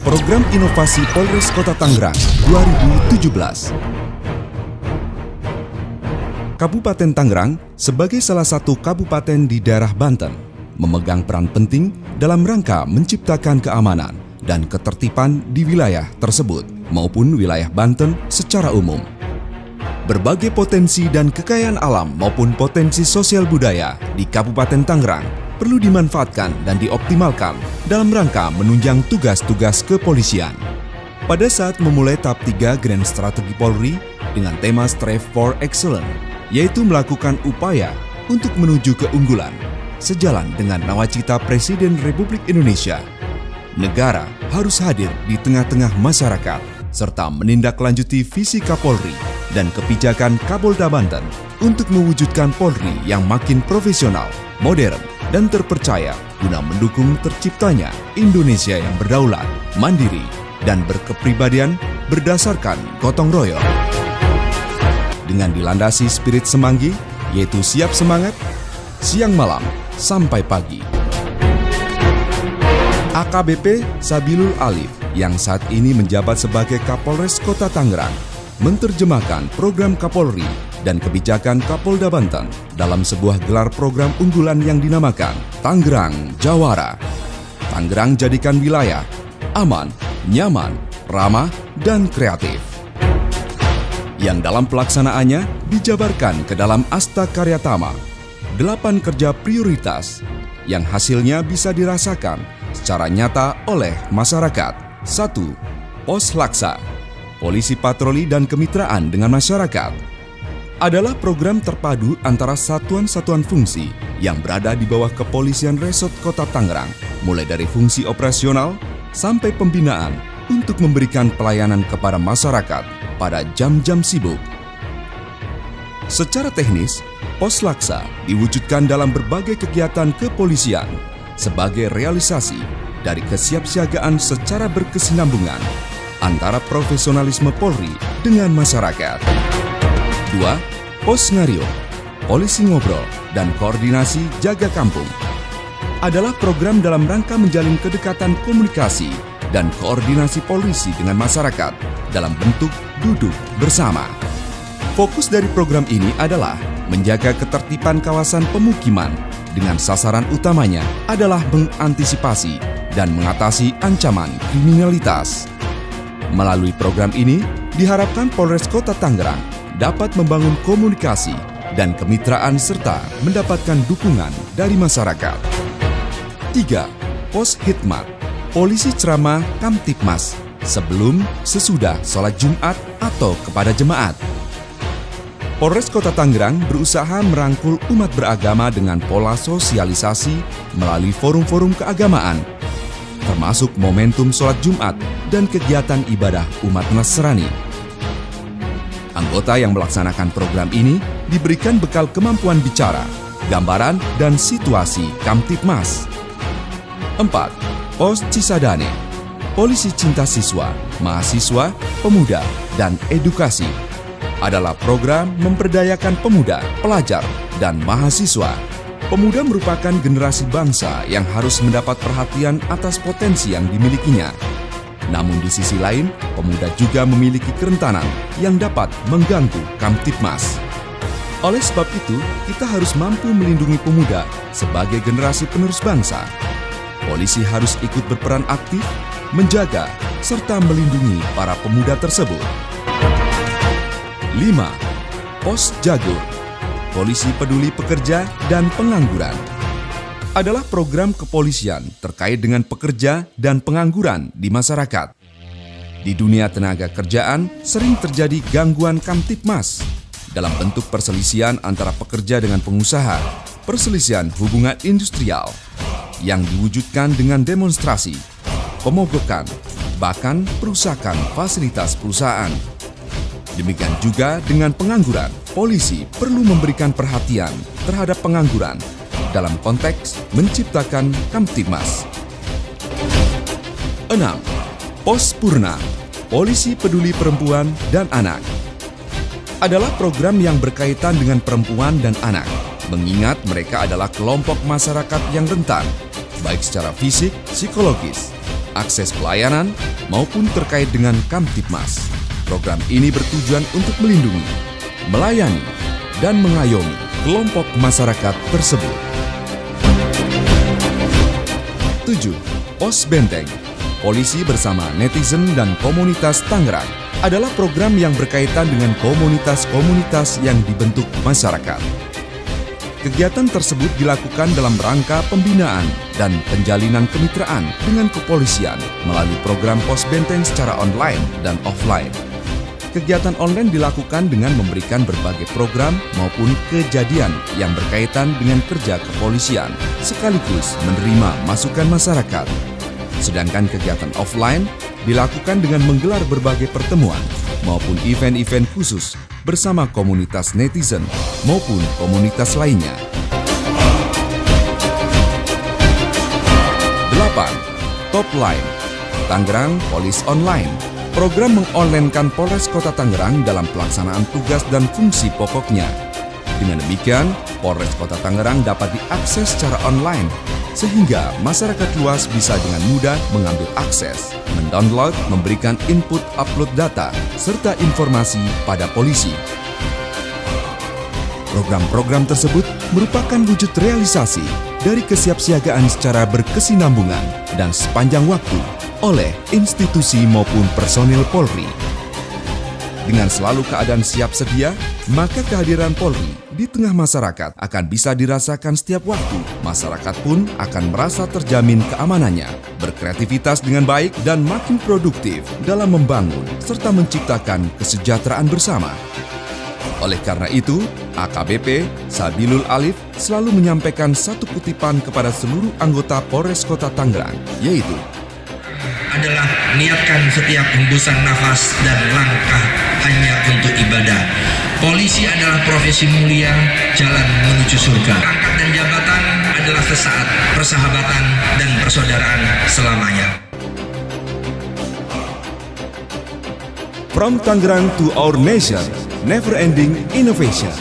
Program Inovasi Polres Kota Tangerang 2017. Kabupaten Tangerang sebagai salah satu kabupaten di daerah Banten memegang peran penting dalam rangka menciptakan keamanan dan ketertiban di wilayah tersebut maupun wilayah Banten secara umum. Berbagai potensi dan kekayaan alam maupun potensi sosial budaya di Kabupaten Tangerang perlu dimanfaatkan dan dioptimalkan dalam rangka menunjang tugas-tugas kepolisian. Pada saat memulai tahap 3 Grand Strategi Polri dengan tema Strive for Excellence, yaitu melakukan upaya untuk menuju keunggulan, sejalan dengan nawacita Presiden Republik Indonesia, negara harus hadir di tengah-tengah masyarakat, serta menindaklanjuti visi Kapolri dan kebijakan Kapolda Banten untuk mewujudkan Polri yang makin profesional, modern, dan terpercaya guna mendukung terciptanya Indonesia yang berdaulat, mandiri, dan berkepribadian berdasarkan gotong royong. Dengan dilandasi spirit semanggi, yaitu siap semangat, siang malam, sampai pagi. AKBP Sabilul Alif yang saat ini menjabat sebagai Kapolres Kota Tangerang menerjemahkan program Kapolri dan kebijakan Kapolda Banten dalam sebuah gelar program unggulan yang dinamakan Tangerang Jawara. Tangerang jadikan wilayah aman, nyaman, ramah, dan kreatif. Yang dalam pelaksanaannya dijabarkan ke dalam Asta Karya Tama, 8 kerja prioritas yang hasilnya bisa dirasakan secara nyata oleh masyarakat. 1. Pos Laksa, polisi patroli dan kemitraan dengan masyarakat, adalah program terpadu antara satuan-satuan fungsi yang berada di bawah Kepolisian Resort Kota Tangerang, mulai dari fungsi operasional sampai pembinaan untuk memberikan pelayanan kepada masyarakat pada jam-jam sibuk. Secara teknis, Pos Laksa diwujudkan dalam berbagai kegiatan kepolisian sebagai realisasi dari kesiapsiagaan secara berkesinambungan antara profesionalisme Polri dengan masyarakat. 2. Pos Ngario, polisi ngobrol dan koordinasi jaga kampung, adalah program dalam rangka menjalin kedekatan komunikasi dan koordinasi polisi dengan masyarakat dalam bentuk duduk bersama. Fokus dari program ini adalah menjaga ketertiban kawasan pemukiman dengan sasaran utamanya adalah mengantisipasi dan mengatasi ancaman kriminalitas. Melalui program ini, diharapkan Polres Kota Tangerang dapat membangun komunikasi dan kemitraan serta mendapatkan dukungan dari masyarakat. 3. Pos Hikmat, polisi ceramah Kamtipmas sebelum, sesudah sholat Jumat atau kepada jemaat. Polres Kota Tangerang berusaha merangkul umat beragama dengan pola sosialisasi melalui forum-forum keagamaan, termasuk momentum sholat Jumat dan kegiatan ibadah umat Nasrani. Anggota yang melaksanakan program ini diberikan bekal kemampuan bicara, gambaran, dan situasi Kamtipmas. 4. Pos Cisadane, polisi cinta siswa, mahasiswa, pemuda, dan edukasi, adalah program memberdayakan pemuda, pelajar, dan mahasiswa. Pemuda merupakan generasi bangsa yang harus mendapat perhatian atas potensi yang dimilikinya. Namun di sisi lain, pemuda juga memiliki kerentanan yang dapat mengganggu Kamtipmas. Oleh sebab itu, kita harus mampu melindungi pemuda sebagai generasi penerus bangsa. Polisi harus ikut berperan aktif, menjaga, serta melindungi para pemuda tersebut. 5. Pos Jagur, polisi peduli pekerja dan pengangguran, adalah program kepolisian terkait dengan pekerja dan pengangguran di masyarakat. Di dunia tenaga kerjaan sering terjadi gangguan Kamtipmas dalam bentuk perselisihan antara pekerja dengan pengusaha, perselisihan hubungan industrial yang diwujudkan dengan demonstrasi, pemogokan, bahkan perusakan fasilitas perusahaan. Demikian juga dengan pengangguran, polisi perlu memberikan perhatian terhadap pengangguran dalam konteks menciptakan Kamtipmas. 6. Pos Purna, polisi peduli perempuan dan anak, adalah program yang berkaitan dengan perempuan dan anak, mengingat mereka adalah kelompok masyarakat yang rentan, baik secara fisik, psikologis, akses pelayanan, maupun terkait dengan Kamtibmas. Program ini bertujuan untuk melindungi, melayani, dan mengayomi kelompok masyarakat tersebut. 7. Pos Benteng, Polisi bersama Netizen dan Komunitas Tangerang adalah program yang berkaitan dengan komunitas-komunitas yang dibentuk masyarakat. Kegiatan tersebut dilakukan dalam rangka pembinaan dan penjalinan kemitraan dengan kepolisian melalui program Pos Benteng secara online dan offline. Kegiatan online dilakukan dengan memberikan berbagai program maupun kejadian yang berkaitan dengan kerja kepolisian, sekaligus menerima masukan masyarakat. Sedangkan kegiatan offline dilakukan dengan menggelar berbagai pertemuan maupun event-event khusus bersama komunitas netizen maupun komunitas lainnya. 8. Top Line, Tangerang Polis Online. Program mengonlinekan Polres Kota Tangerang dalam pelaksanaan tugas dan fungsi pokoknya. Dengan demikian, Polres Kota Tangerang dapat diakses secara online, sehingga masyarakat luas bisa dengan mudah mengambil akses, mendownload, memberikan input upload data, serta informasi pada polisi. Program-program tersebut merupakan wujud realisasi dari kesiapsiagaan secara berkesinambungan dan sepanjang waktu oleh institusi maupun personil Polri. Dengan selalu keadaan siap sedia, maka kehadiran Polri di tengah masyarakat akan bisa dirasakan setiap waktu. Masyarakat pun akan merasa terjamin keamanannya, berkreativitas dengan baik dan makin produktif dalam membangun serta menciptakan kesejahteraan bersama. Oleh karena itu, AKBP Sabilul Alif selalu menyampaikan satu kutipan kepada seluruh anggota Polres Kota Tangerang, yaitu adalah niatkan setiap hembusan nafas dan langkah hanya untuk ibadah. Polisi adalah profesi mulia, jalan menuju surga. Pangkat dan jabatan adalah sesaat, persahabatan dan persaudaraan selamanya. From Tangerang to our nation, never ending innovation.